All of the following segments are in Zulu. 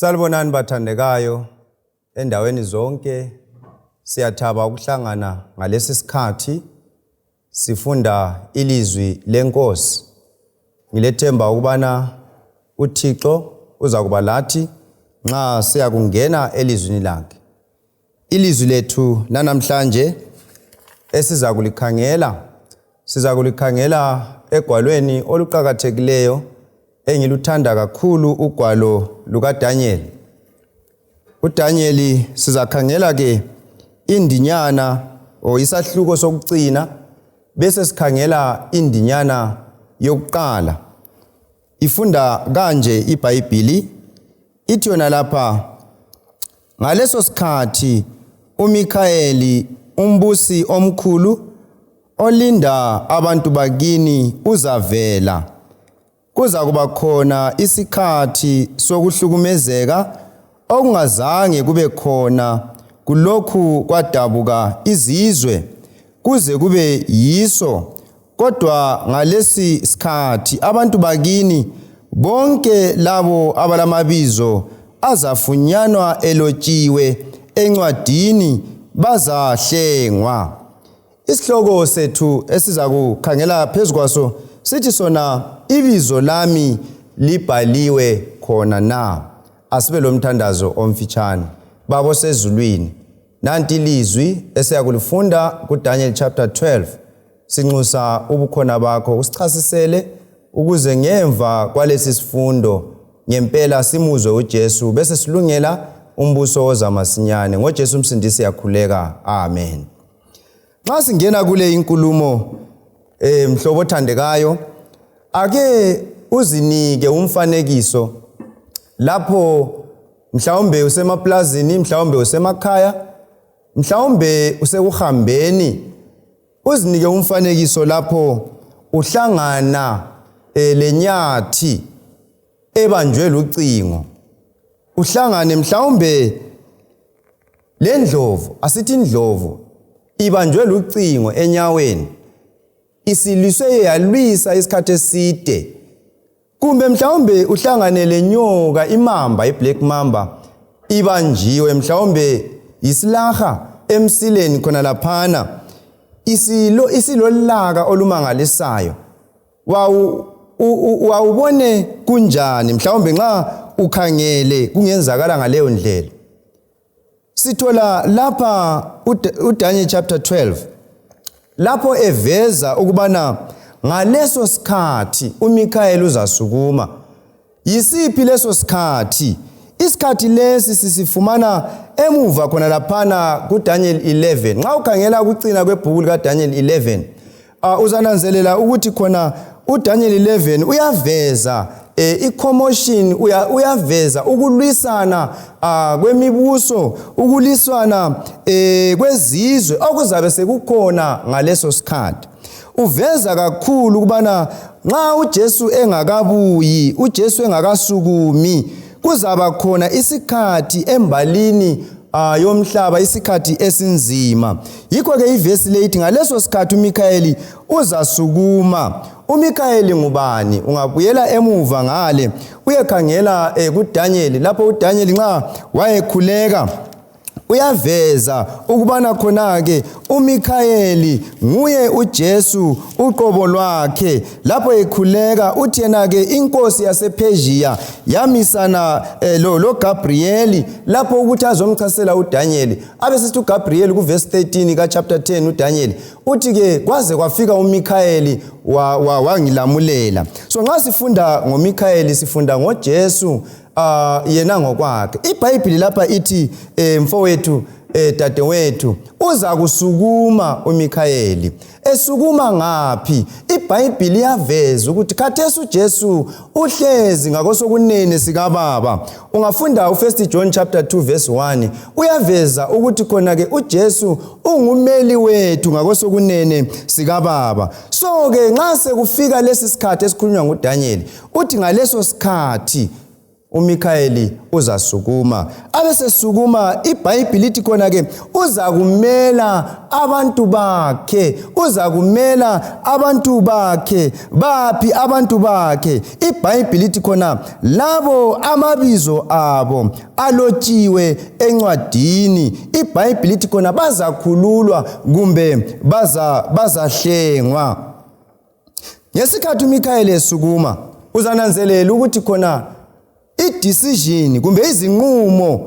Salibonani bathandekayo endaweni zonke. Siyathaba ukuhlangana ngalesi sikhathi sifunda ilizwi lenkosi. Ngilethemba ukubana uThixo uza kuba lathi nxa siya kungena elizwini lakhe. Ilizwi lethu namhlanje esiza kulikhangela egwalweni oluqhakathekileyo engiluthanda kakhulu, ugwalo lukaDaniel. uDaniel sizakhangela ke indinyana isahluko sokucina, bese sikhangela indinyana yokuqala. Ifunda kanje iBhayibheli, ithi yona lapha: ngaleso sikhathi uMikhayeli, umbusi omkhulu olinda abantu bakini, uzavela. Kuza kuba khona isikhathi sokuhlukumezeka okungazange kube khona kulokhu kwadabuka izizwe kuze kube yiso. Kodwa ngalesi sikhathi abantu bakini bonke labo abalamabizo azafunyanwa elotshiwe encwadini bazahlengwa. Isihloko sethu esiza kukhangela phezu kwaso sithi sona ibizo lami libhaliwe khona na. Asibe lomthandazo omfitshane. Babo sezulwini, nanti ilizwi esiyakulifunda kuDaniel chapter 12. Sinxusa ubukhona bakho usichasisele ukuze ngemva kwalesi sifundo ngempela simuzwe uJesu, bese silungela umbuso ozamasinyane. NgoJesu umsindisi yakhuleka. Amen. Nxa singena kule inkulumo mhlobo othandekayo, ake uzinike umfanekiso lapho mhlawumbe usemaplazini, mhlawumbe usemakhaya, mhlawumbe usekuhambeni. Uzinike umfanekiso lapho uhlangana lenyathi ebanjwe lucingo. Uhlangane mhlawumbe lendlovu, asithi indlovu ibanjwe lucingo enyaweni, isiliswe yalwisa isikhathi eside. Kumbe mhlawumbe uhlangane lenyoka, imamba, iblack mamba, ibanjiwe mhlawumbe isilaha emsileni khona laphana, isilolaka olumangalisayo. Wawubone kunjani mhlawumbe nxa ukhangele kungenzakala ngaleyo ndlela? Sithola lapha uDaniel chapter 12 lapho eveza ukubana ngaleso sikhathi uMikhayeli uzasukuma. Yisiphi leso sikhathi? Isikhathi lesi sisifumana emuva khona laphana kuDaniel 11. Nxa ukhangela ukucina kwebhuku likaDaniel 11, uzananzelela ukuthi khona uDaniel 11 uyaveza i-commotion, uyaveza ukulwisana kwemibuso, ukulwisana kwezizwe okuzabe sekukhona ngaleso sikhathi. Uveza kakhulu ukubana nxa uJesu engakabuyi, uJesu engakasukumi, kuzaba khona isikhathi embalini yomhlaba, isikhathi esinzima. Yikho ke ivesi leyithi ngaleso sikhathi uMikhayeli uzasukuma. uMikhayeli ngubani? Ungabuyela emuva ngale uyekhangela kuDaniel, lapho uDaniel nxa wayekhuleka uyaveza ukubana khona ke uMikhayeli nguye uJesu uqobo lwakhe. Lapho ekhuleka uthi yena ke inkosi yasePersia yamisana lo Gabriel lapho ukuthi azomchasela uDaniel. Abesithi uGabriel kuverse 13 ka chapter 10 uDaniel uthi ke kwaze kwafika uMikhayeli wangilamulela. So nxa sifunda ngoMikhayeli sifunda ngoJesu yena ngokwakhe. iBhayibheli lapha ithi mfowethu, dadewethu, uza kusukuma uMikhayeli. Esukuma ngaphi? iBhayibheli yaveza ukuthi khathesi uJesu uhlezi ngakosokunene sikaBaba. Ungafunda u1 John chapter 2 verse 1, uyaveza ukuthi khona ke uJesu ungumeli wethu ngakosokunene sikaBaba. So ke nxa sekufika lesi sikhathi esikhulunywa nguDaniel, uthi ngaleso sikhathi uMikhayeli uzasukuma. Abesesukuma iBhayibheli lithi khona ke uzakumela abantu bakhe, uzakumela abantu bakhe. Baphi abantu bakhe? iBhayibheli lithi khona labo amabizo abo alotshiwe encwadini. iBhayibheli lithi khona bazakhululwa kumbe bazahlengwa. Ngesikhathi uMikhayeli esukuma uzananzelela ukuthi khona i-decision kumbe izinqumo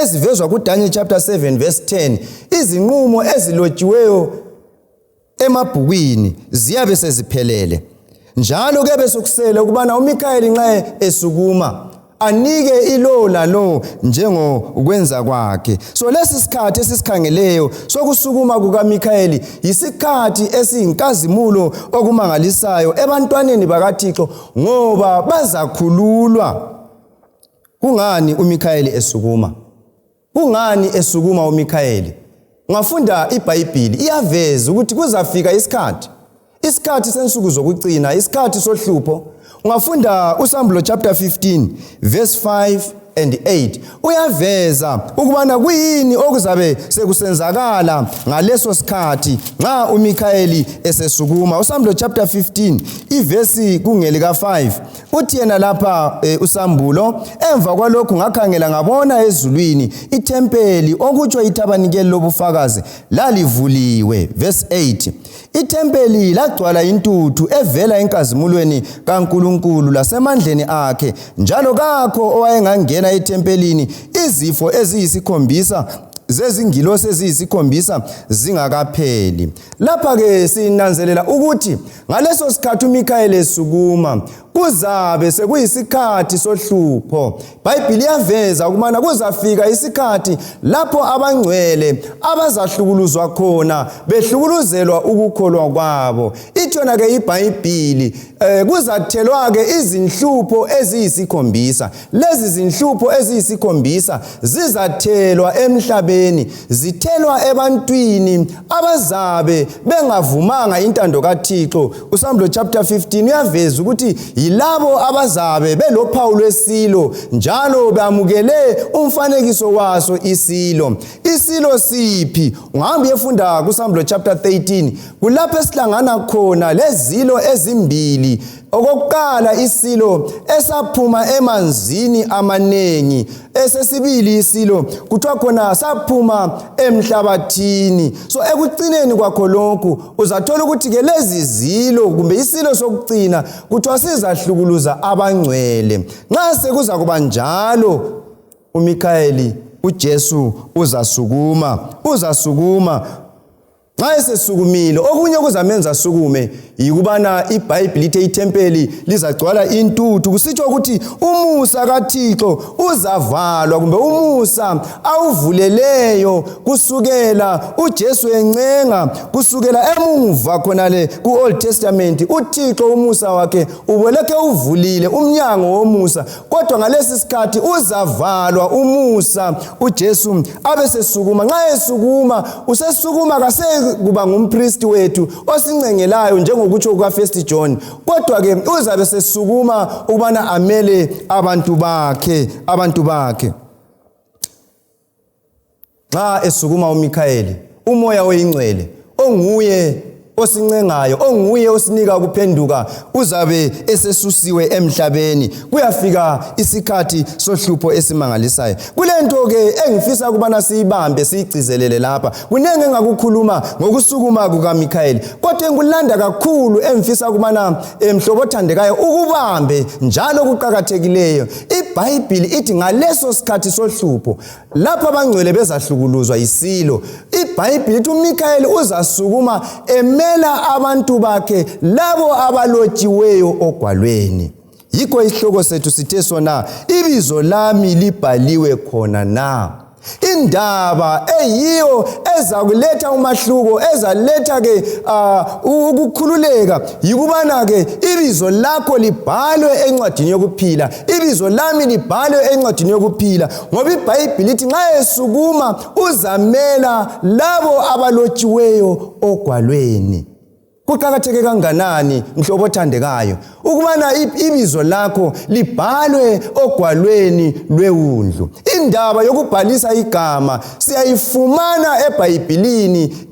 ezivezwa kuDaniel chapter 7 verse 10, izinqumo ezilotshiweyo emabhukwini ziyabe seziphelele. Njalo kuyabe sokusela ukubana uMikhayeli nxa esukuma anike ilo lalo njengokwenza kwakhe. So lesi sikhathi esisikhangeleyo sokusukuma kukaMikhayeli yisikhathi esiyinkazimulo okumangalisayo ebantwaneni bakaThixo ngoba bazakhululwa. Kungani uMikhayeli esukuma? Kungani esukuma uMikhayeli? Ungafunda iBhayibheli iyaveza ukuthi kuzafika isikhathi sensuku zokucina, isikhathi sohlupho. Ungafunda uSambulo chapter 15 verse 5 and 8 uyaveza ukubana kuyini okuzabe sekusenzakala ngaleso sikhathi nxa uMikhayeli esesukuma. uSambulo chapter 15 ivesi kungelika 5 uthi yena lapha uSambulo, emva kwalokho ngakhangela ngabona ezulwini ithempeli okutsho ithabanikeli lobufakazi lalivuliwe. Verse 8 ithempeli lagcwala intuthu evela enkazimulweni kaNkulunkulu lasemandleni akhe, njalo kakho owayengangena ethempelini izifo eziyisikhombisa zezingilosi eziyisikhombisa zingakapheli. Lapha ke sinanzelela ukuthi ngaleso sikhathi uMikhayeli esukuma kuzabe sekuyisikhathi sohlupho. iBhayibheli yaveza ukubana kuzafika isikhathi lapho abangcwele abazahlukuluzwa khona behlukuluzelwa ukukholwa kwabo. Ithona ke iBhayibheli kuzathelwa ke izinhlupho eziyisikhombisa. Lezi zinhlupho eziyisikhombisa zizathelwa emhlabeni, zithelwa ebantwini abazabe bengavumanga intando kaThixo. uSambulo chapter 15 uyaveza ukuthi yilabo abazabe belophawu lwesilo njalo bamukele umfanekiso waso isilo. Isilo siphi? Ungahamba uyefunda kuSambulo chapter 13 kulapho esihlangana khona lezilo ezimbili. Okokuqala isilo esaphuma emanzini amanengi, esesibili isilo kuthiwa khona saphuma emhlabathini. So ekucineni kwakho lokhu uzathola ukuthi ke lezi zilo kumbe isilo sokucina kuthiwa sizahlukuluza abangcwele. Nxa sekuza kuba njalo uMikhayeli uJesu uzasukuma. Nxa esesukumile okunye kuzamenza asukume yikubana iBhayibheli lithi ithempeli lizagcwala intuthu. Kusitsho ukuthi umusa kaThixo uzavalwa kumbe umusa awuvuleleyo kusukela uJesu encenga kusukela emuva khonale ku-Old Testament. uThixo umusa wakhe ubeleke uvulile umnyango womusa, kodwa ngalesi sikhathi uzavalwa umusa uJesu abesesukuma. Nxa esukuma usesukuma kuba ngumpristi wethu osincengelayo njengokutsho kuka1 John, kodwa ke uzabe sesukuma ukubana amele abantu bakhe. Nxa esukuma uMikhayeli, umoya oyingcwele onguye osincengayo, onguye osinika ukuphenduka, uzabe esesusiwe emhlabeni. Kuyafika isikhathi sohlupho esimangalisayo. Kulento ke engifisa ukubana siyibambe siyigcizelele lapha. Kunenge engakukhuluma ngokusukuma kukaMikhayeli, kodwa engulanda kakhulu engifisa ukubana mhlobo othandekayo ukubambe njalo kuqhakathekileyo. iBhayibheli ithi ngaleso sikhathi sohlupho lapho abangcwele bezahlukuluzwa isilo, iBhayibheli ithi uMikhayeli uzasukuma emela abantu bakhe labo abalotshiweyo ogwalweni. Yikho isihloko sethu sithe sona ibizo lami libhaliwe khona na. Indaba eyiyo ezakuletha umahluko, ezaletha ke ukukhululeka yikubana ke ibizo lakho libhalwe encwadini yokuphila, ibizo lami libhalwe encwadini yokuphila, ngoba iBhayibheli lithi nxa esukuma uzamela labo abalotshiweyo ogwalweni. Kuqakatheke kanganani mhlobo othandekayo ukubana ibizo lakho libhalwe ogwalweni lweWundlu. Indaba yokubhalisa igama siyayifumana eBhayibhelini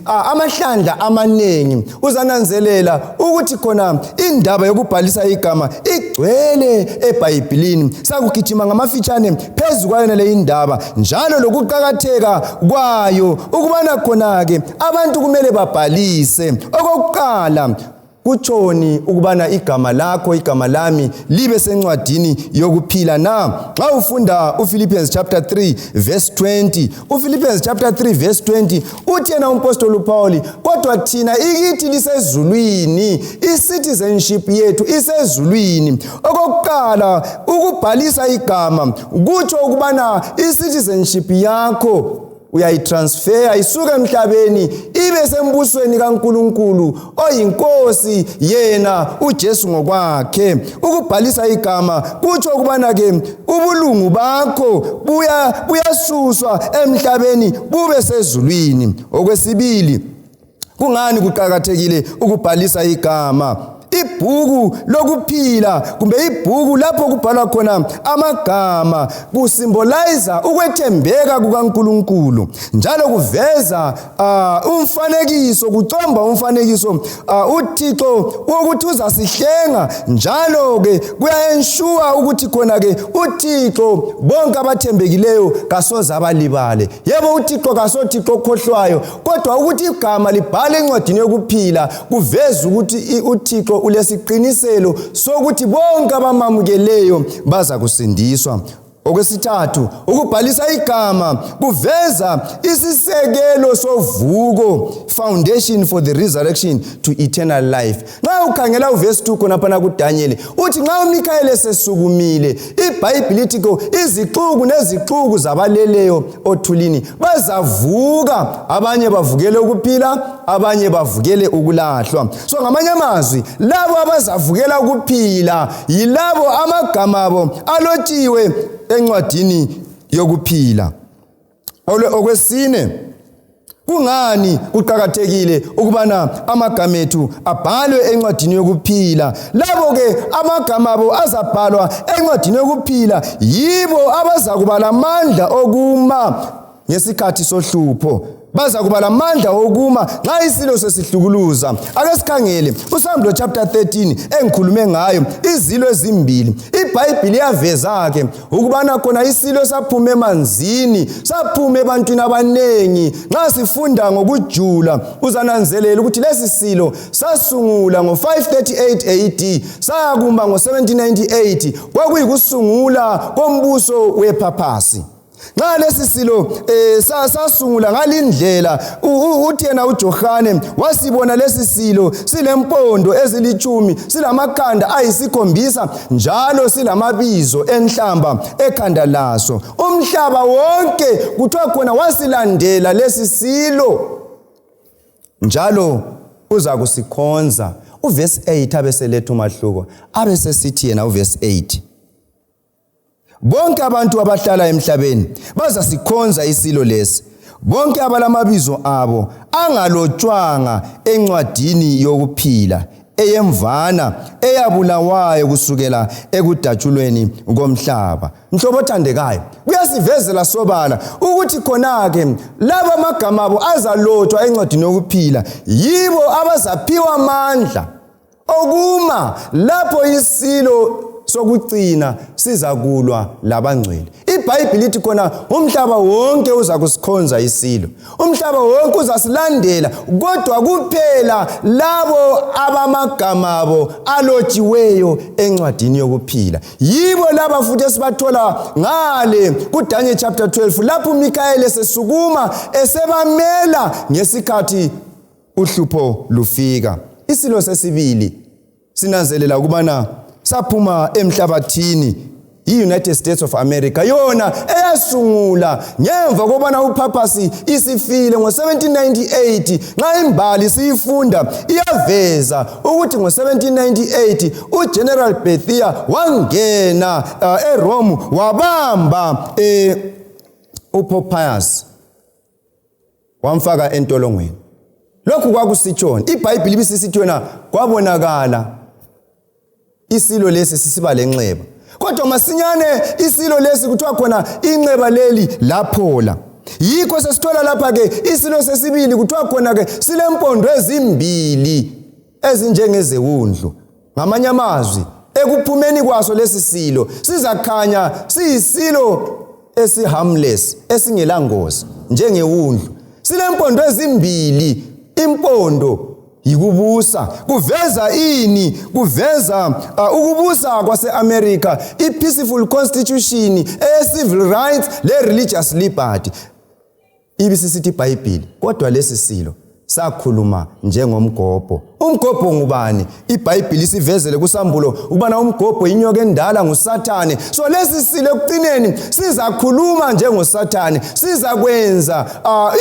amahlandla amanengi. Uzananzelela ukuthi khona indaba yokubhalisa igama igcwele eBhayibhelini. Sakugijima ngamafitshane phezu kwayo le indaba njalo lokuqakatheka kwayo ukubana khona ke abantu kumele babhalise. Okokuqala kutshoni ukubana igama lakho igama lami libe sencwadini yokuphila na? Xa ufunda uPhilippians chapter 3 verse 20, uPhilippians chapter 3 verse 20 uthi yena umpostoli uPaul, kodwa thina ikithi lisezulwini, i-citizenship yethu isezulwini. Okokuqala ukubhalisa igama kutsho ukubana i-citizenship yakho uyayitransfer isuka emhlabeni ibe sembusweni kaNkulunkulu oyinkosi yena uJesu ngokwakhe. Ukubhalisa igama kutsho ukubana ke ubulungu bakho buyasuswa emhlabeni bube sezulwini. Okwesibili, kungani kuqakathekile ukubhalisa igama? Ibhuku lokuphila kumbe ibhuku lapho kubhalwa khona amagama kusymbolize ukwethembeka kukaNkulunkulu njalo kuveza umfanekiso, kucomba umfanekiso uThixo wokuthi uzasihlenga njalo ke kuyaensure ukuthi khona ke uThixo bonke abathembekileyo kasoze abalibale. Yebo uThixo kasoThixo okhohlwayo, kodwa ukuthi igama libhale encwadini yokuphila kuveza ukuthi uThixo ulesiqiniselo sokuthi bonke abamamukeleyo baza kusindiswa. Okwesithathu, ukubhalisa igama kuveza isisekelo sovuko, foundation for the resurrection to eternal life. Nxa ukhangela uverse 2 khona phana kuDaniel uthi nxa uMikhayeli esesukumile, iBhayibheli lithi izixuku nezixuku zabaleleyo othulini bazavuka, abanye bavukele ukuphila, abanye bavukele ukulahlwa. So ngamanye amazwi, labo abazavukela ukuphila yilabo amagama abo alotshiwe encwadini yokuphila. Okwesine, kungani kuqakathekile ukubana amagama ethu abhalwe encwadini yokuphila? Labo ke amagama abo azabhalwa encwadini yokuphila yibo abazakuba lamandla okuma ngesikhathi sohlupho, bazakuba lamandla okuma nxa isilo sesihlukuluza. Ake sikhangele uSambulo chapter 13 engikhulume ngayo, izilo ezimbili. iBhayibheli yaveza ke ukubana khona isilo saphuma emanzini, saphuma ebantwini abanengi. Nxa sifunda ngokujula uzananzelela ukuthi lesi silo sasungula ngo538 AD sayakuma ngo1798, kwakuyikusungula kombuso wePhapasi. Nxa lesi silo sasungula ngalindlela uthi yena uJohane wasibona lesi silo silempondo ezilithumi, silamakhanda ayisikhombisa njalo silamabizo enhlamba ekhanda laso. Umhlaba wonke kuthiwa khona wasilandela lesi silo njalo uza kusikhonza. Uverse 8 abeseletha umahluko, abesesithi yena uverse 8, bonke abantu abahlala emhlabeni bazasikhonza isilo lesi, bonke abalamabizo abo angalotshwanga encwadini yokuphila eyemvana eyabulawayo kusukela ekudatshulweni komhlaba. Mhlobo othandekayo, kuyasivezela sobala ukuthi khona ke laba amagama abo azalotshwa encwadini yokuphila yibo abazaphiwa amandla okuma lapho isilo sokucina sizakulwa labangcwele. iBhayibheli lithi khona umhlaba wonke uza kusikhonza isilo, umhlaba wonke uzasilandela, kodwa kuphela labo abamagama abo alotshiweyo encwadini yokuphila yibo laba futhi esibathola ngale kuDaniel chapter 12 lapho uMikhayeli esesukuma esebamela ngesikhathi uhlupho lufika. Isilo sesibili sinanzelela ukubana saphuma emhlabathini i-United States of America, yona eyasungula ngemva kobana uPhapasi isifile ngo1798. Nxa imbali siyifunda iyaveza ukuthi ngo1798 uGeneral Bethia wangena eRome wabamba uPope Pius wamfaka entolongweni. lokhu kwakusitshona iBhayibheli bisisithona kwabonakala isilo lesi sisiba lenxeba kodwa masinyane isilo lesi kuthiwa khona inxeba leli laphola yikho sesithola lapha ke isilo sesibili kuthiwa khona ke silempondo ezimbili ezinjengezewundlu ngamanye amazwi ekuphumeni kwaso lesi silo sizakhanya siyisilo esiharmless esingelangozi njengewundlu silempondo ezimbili impondo yikubusa kuveza ini kuveza ukubusa kwase-America i-peaceful constitution civil rights le-religious liberty ibisisithi iBhayibheli kodwa lesi silo sakhuluma njengomgobho umgobho ngubani iBhayibheli sivezele kusambulo ukubana umgobho inyoka endala nguSathane so lesi silo ekucineni sizakhuluma njengoSathane sizakwenza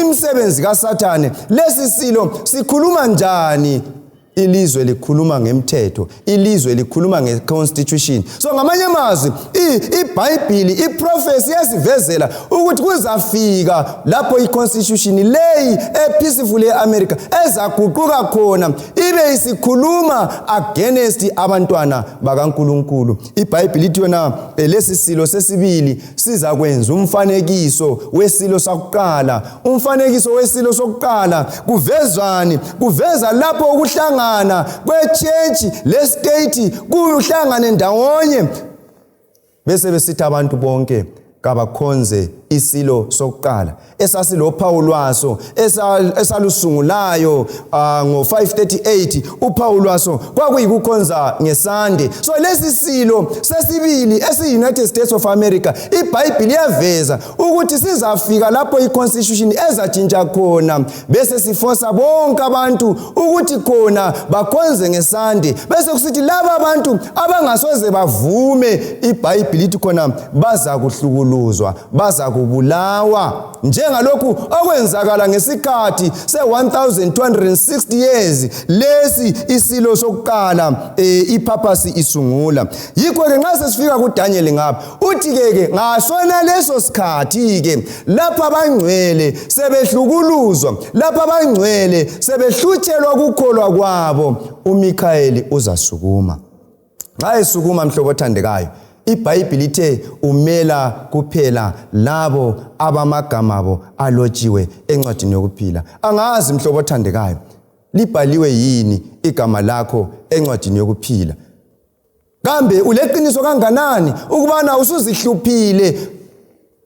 imisebenzi kaSathane lesi silo sikhuluma njani ilizwe likhuluma ngemthetho ilizwe likhuluma ngeconstitution so ngamanye amazwi iBhayibheli iProphecy yasivezela ukuthi kuzafika lapho iconstitution leyi epeaceful eAmerica ezaguquka khona ibe isikhuluma against abantwana bakaNkuluNkulu iBhayibheli ithi yona lesi silo sesibili sizakwenza umfanekiso wesilo sokuqala umfanekiso wesilo sokuqala kuvezwani kuveza lapho ukuhlangana kwechurch lestate kuhlangane ndawonye bese besithi abantu bonke kabakhonze isilo sokuqala esasilophawu lwaso esalusungulayo ngo538 uphawu lwaso kwakuyikukhonza ngesande so lesi silo sesibili esi-United States of America iBhayibheli yaveza ukuthi sizafika lapho iconstitution ezatshintsha khona bese sifosa bonke abantu ukuthi khona bakhonze ngesande bese kusithi laba abantu abangasoze bavume iBhayibheli ithi khona baza kuhlukuluzwa baza kubulawa njengalokhu okwenzakala ngesikhathi se1260 years lesi isilo sokuqala ipurpose isungula yikho ke nxa sesifika kuDaniel ngapha uthi ke ngasona leso sikhathi ke lapha abangcwele sebehlukuluzwa lapha abangcwele sebehlutshelwa ukukholwa kwabo uMikhayeli uzasukuma nxa esukuma mhlobo othandekayo iBhayibheli ithe umela kuphela labo abamagama abo alotshiwe encwadini yokuphila angazi mhlobo othandekayo libhaliwe yini igama lakho encwadini yokuphila kambe uleqiniso kanganani ukubana usuzihluphile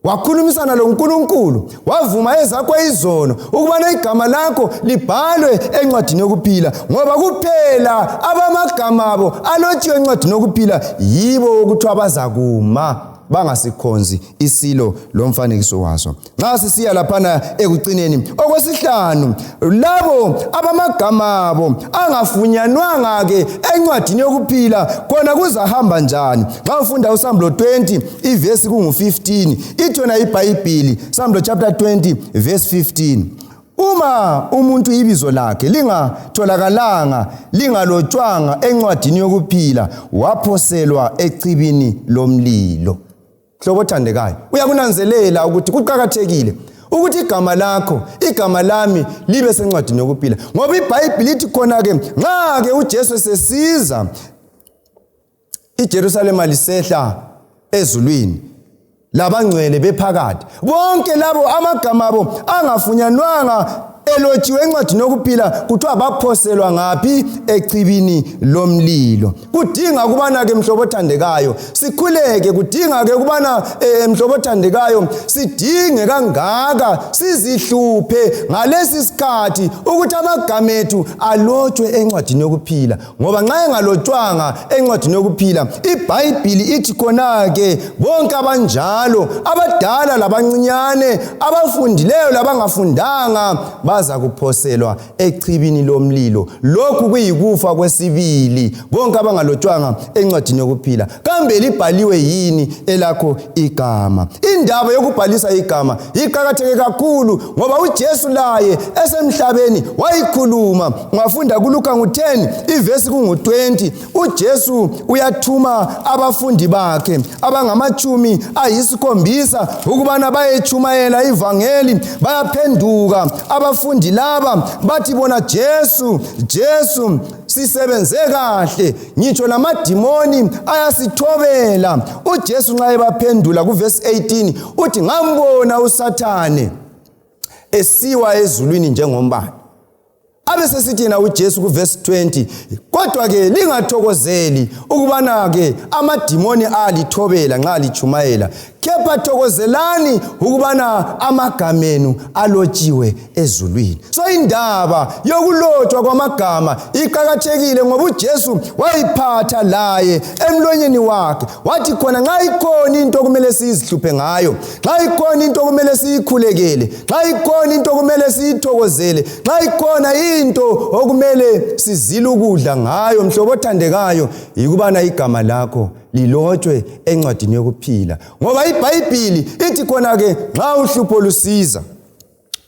wakhulumisana loNkulunkulu wavuma ezakho izono ukubana igama lakho libhalwe encwadini yokuphila ngoba kuphela abamagama abo alotshiwe encwadini yokuphila yibo ukuthi abazakuma bangasikhonzi isilo lomfanekiso waso nxa sisiya laphana ekucineni okwesihlanu labo abamagama abo angafunyanwanga ke encwadini yokuphila khona kuzahamba njani nxa ufunda uSamulo 20 ivesi kungu15 ithona iBhayibheli Samuel chapter 20 verse 15 uma umuntu ibizo lakhe lingatholakalanga lingalotshwanga encwadini yokuphila waphoselwa echibini lomlilo hlobo othandekayo uyakunanzelela ukuthi kuqhakathekile ukuthi igama lakho igama lami libe sencwadini yokuphila ngoba iBhayibheli ithi khona ke nxa ke uJesu sesiza iJerusalema lisehla ezulwini labangcwele bephakathi bonke labo amagama abo angafunyanwanga elotshiwe encwadini yokuphila kuthiwa baphoselwa ngaphi echibini lomlilo kudinga ukubana ke mhlobo othandekayo sikhuleke kudinga ke ukubana mhlobo othandekayo sidinge kangaka sizihluphe ngalesi sikhathi ukuthi amagama ethu alotshwe encwadini yokuphila ngoba nxa engalotshwanga encwadini yokuphila iBhayibheli ithi khona ke bonke abanjalo abadala labancinyane abafundileyo labangafundanga baza kuphoselwa echibini lomlilo lokhu kuyikufa kwesibili bonke abangalotshwanga encwadini yokuphila kambe libhaliwe yini elakho igama indaba yokubhalisa igama iqhakatheke kakhulu ngoba uJesu laye esemhlabeni wayikhuluma ungafunda kuLuka 10 ivesi kungu20 uJesu uyathuma abafundi bakhe abangamachumi ayisikhombisa ukubana bayechumayela ivangeli bayaphenduka abafundi abafundi laba bathi bona Jesu sisebenze kahle, ngitsho namadimoni ayasithobela. uJesu nxa ebaphendula kuverse 18 uthi ngambona uSathane esiwa ezulwini njengombane. Abesesithi yena uJesu kuverse 20, kodwa ke lingathokozeli ukubana ke amadimoni alithobela nxa lichumayela, kepha thokozelani ukubana amagamenu alotshiwe ezulwini. So indaba yokulotshwa kwamagama iqakathekile ngoba uJesu wayiphatha laye emlonyeni wakhe, wathi khona nxa ikhona into kumele sizihluphe ngayo, nxa ikhona into kumele siyikhulekele, nxa ikhona into kumele siyithokozele, nxa ikhona into okumele sizile ukudla ngayo, mhlobo othandekayo, yikubana igama lakho lilotshwe encwadini yokuphila. Ngoba iBhayibhili ithi khona ke nxa uhlupho lusiza,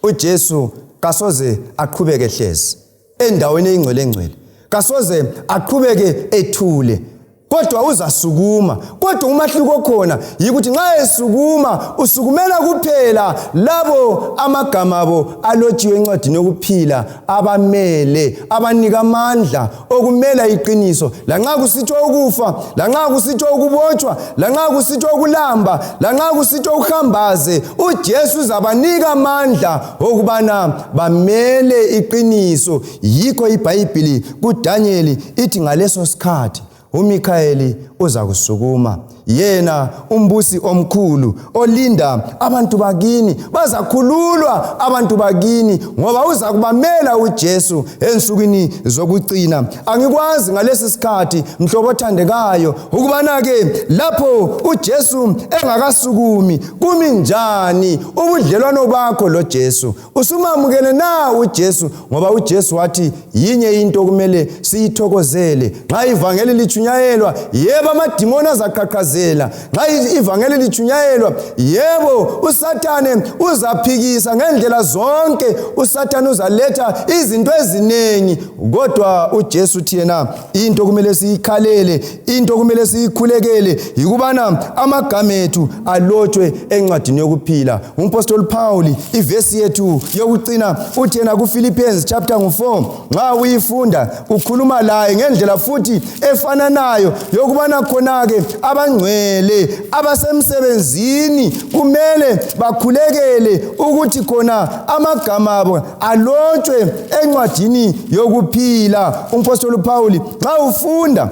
uJesu kasoze aqhubeke hlezi endaweni engcwele, kasoze aqhubeke ethule, kodwa uzasukuma. Kodwa umahluko khona yikuthi nxa esukuma usukumela kuphela labo amagama abo alotshiwe encwadini yokuphila, abamele, abanika amandla okumela iqiniso, lanxa kusitsho ukufa, lanxa kusitsho ukubotshwa, lanxa kusitsho ukulamba, lanxa kusitsho uhambaze, uJesu uzabanika amandla okubana bamele iqiniso. Yikho iBhayibhili kuDaniel ithi ngaleso sikhathi uMikhayeli uza kusukuma, yena umbusi omkhulu olinda abantu bakini, bazakhululwa abantu bakini ngoba uza kubamela uJesu ensukwini zokucina. Angikwazi ngalesi sikhathi mhlobo othandekayo ukubana ke lapho uJesu engakasukumi kumi njani ubudlelwano bakho loJesu. Usumamukele na uJesu? Ngoba uJesu wathi yinye into kumele siyithokozele nxa ivangeli lichunyayelwa, yebo amadimoni azaqhaqhazela. Nxa ivangeli lichunyayelwa, yebo uSathane uzaphikisa ngendlela zonke, uSathane uzaletha izinto ezinengi, kodwa uJesu uthi yena into kumele siyikhalele, into kumele siyikhulekele, yikubana amagama ethu alotshwe encwadini yokuphila. Umpostoli Paul ivesi yethu yokucina uthi yena kuFilipensi chapter 4 nxa uyifunda ukhuluma laye ngendlela futhi efananayo yokubana khona ke abangcwele abasemsebenzini kumele bakhulekele ukuthi khona amagama abo alotshwe encwadini yokuphila. Umpostoli Paul nxa ufunda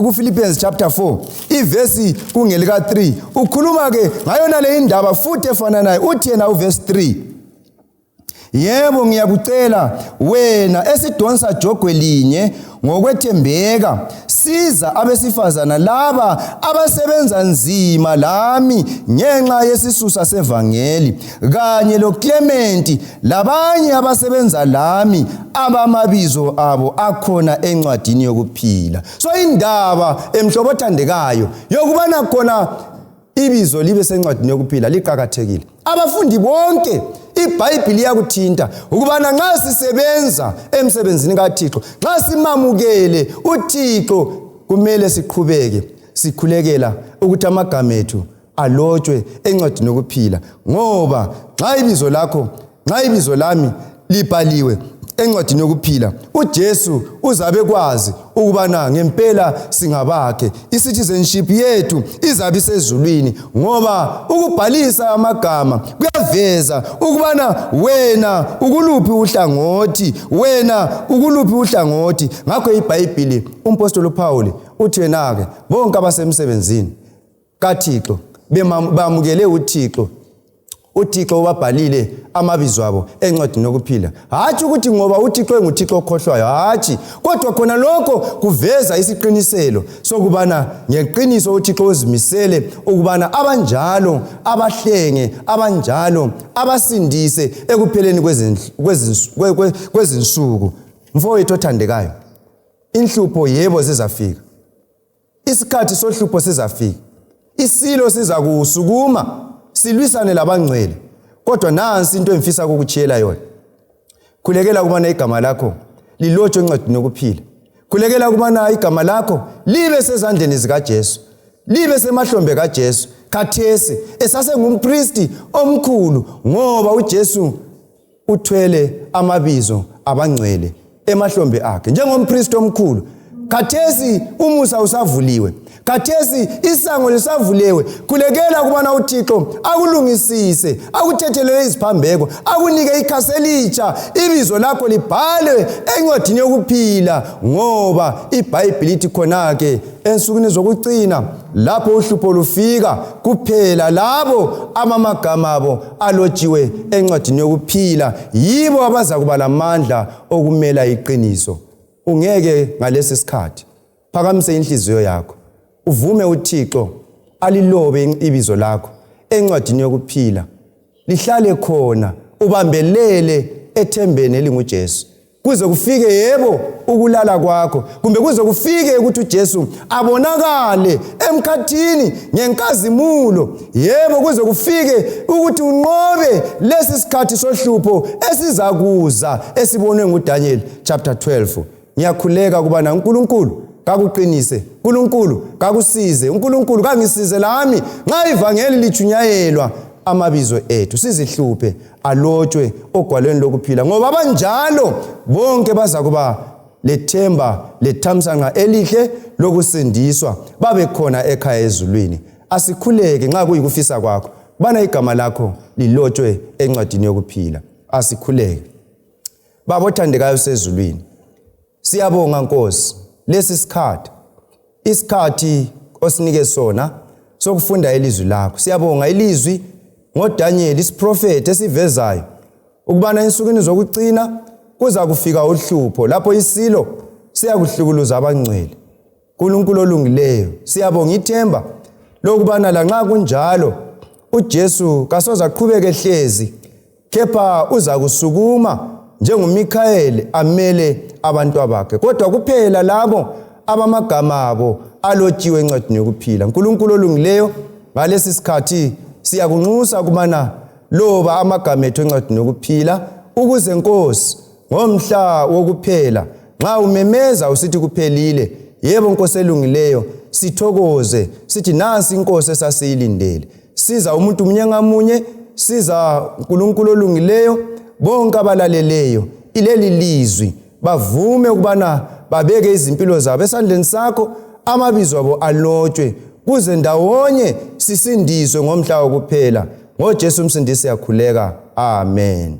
kuFilipensi chapter 4 ivesi kungelika 3 ukhuluma ke ngayona le indaba futhi efananayo, uthi yena uverse 3, yebo ngiyakucela wena esidonsa jogwe linye ngokwethembeka, siza abesifazana laba abasebenza nzima lami ngenxa yesisusa sevangeli, kanye loClementi labanye abasebenza lami abamabizo abo akhona encwadini yokuphila. So indaba emhlobo othandekayo yokubana khona ibizo libe sencwadini yokuphila liqhakathekile. Abafundi bonke iBhayibhili yakuthinta ukubana nxa sisebenza emsebenzini kaThixo, nxa simamukele uThixo, kumele siqhubeke sikhulekela ukuthi amagama ethu alotshwe encwadini yokuphila. Ngoba nxa ibizo lakho, nxa ibizo lami libhaliwe encwadini yokuphila, uJesu uzabe kwazi ukubana ngempela singabakhe, i-citizenship yethu izabe isezulwini. Ngoba ukubhalisa amagama kuyaveza ukubana wena ukuluphi uhlangothi, wena ukuluphi uhlangothi. Ngakho iBhayibhili umpostoli Paul uthi yena-ke bonke abasemsebenzini kaThixo bamukele uThixo, uThixo ubabhalile amabizo abo encwadini yokuphila. Hatshi ukuthi ngoba uThixo enguThixo okhohlwayo, hatshi, kodwa khona lokho kuveza isiqiniselo sokubana ngeqiniso uThixo uzimisele ukubana abanjalo abahlenge, abanjalo abasindise ekupheleni kwezinsuku. Mfowethu othandekayo, inhlupho yebo zizafika, isikhathi sohlupho sizafika, isilo siza kusukuma silwisane labangcwele, kodwa nansi into emfisa ukukutshela yona. Khulekela ukubana igama lakho lilotshwe encwadini yokuphila. Khulekela ukubana igama lakho libe sezandleni zikaJesu, libe semahlombe kaJesu khathesi esasengumpristi omkhulu, ngoba uJesu uthwele amabizo abangcwele emahlombe akhe njengompristi omkhulu. Khathesi umusa usavuliwe, khathesi isango lisavulewe. Khulekela kubana uThixo akulungisise, akuthethelele iziphambeko, akunike ikhasi elitsha, ibizo lakho libhalwe encwadini yokuphila, ngoba iBhayibheli lithi khona-ke ensukwini zokucina lapho uhlupho lufika kuphela labo amagama abo alotshiwe encwadini yokuphila yibo abaza kuba lamandla okumela iqiniso. Ungeke ngalesi sikhathi phakamise inhliziyo yakho, uvume uThixo alilobe ibizo lakho encwadini yokuphila, lihlale khona, ubambelele ethembeni elinguJesu kuze kufike yebo ukulala kwakho, kumbe kuze kufike ukuthi uJesu abonakale emkhathini ngenkazimulo, yebo kuze kufike ukuthi unqobe lesi sikhathi sohlupho esizakuza esibonwe nguDaniel chapter 12. Ngiyakhuleka kubana uNkulunkulu kakuqinise, uNkulunkulu kakusize, uNkulunkulu kangisize lami nxa ivangeli lijunyayelwa amabizo ethu sizihluphe alotshwe ogwalweni lokuphila, ngoba abanjalo bonke baza kuba lethemba lethamsanqa elihle lokusindiswa babe khona ekhaya ezulwini. Asikhuleke nxa kuyikufisa kwakho bana igama lakho lilotshwe encwadini yokuphila. Asikhuleke. Baba othandekayo sezulwini, siyabonga Nkosi lesi isikhathi osinike sona sokufunda ilizwi lakho. Siyabonga ilizwi ngoDaniel isiprofeti esivezayo ukubana ensukwini zokucina kuza kufika uhlupho lapho isilo siyakuhlukuluza abangcwele. uNkulunkulu olungileyo, siyabonga ithemba lokubana lanxa kunjalo uJesu kasoze aqhubeke ehlezi, kepha uza kusukuma njengoMikhayeli amele abantu bakhe, kodwa kuphela labo abamagama abo alotshiwe encwadini yokuphila. uNkulunkulu olungileyo, ngalesi sikhathi siyakunxusa kubana loba amagama ethu encwadini yokuphila, ukuze Nkosi ngomhla wokuphela nxa umemeza usithi kuphelile, yebo Nkosi elungileyo, sithokoze sithi nansi inkosi esasiyilindele. Siza umuntu munye ngamunye, siza uNkulunkulu olungileyo, bonke abalaleleyo ileli lizwi bavume ukubana babeke izimpilo zabo esandleni sakho, amabizo abo alotshwe kuze ndawonye sisindiswe ngomhla wokuphela. NgoJesu umsindisi yakhuleka. Amen.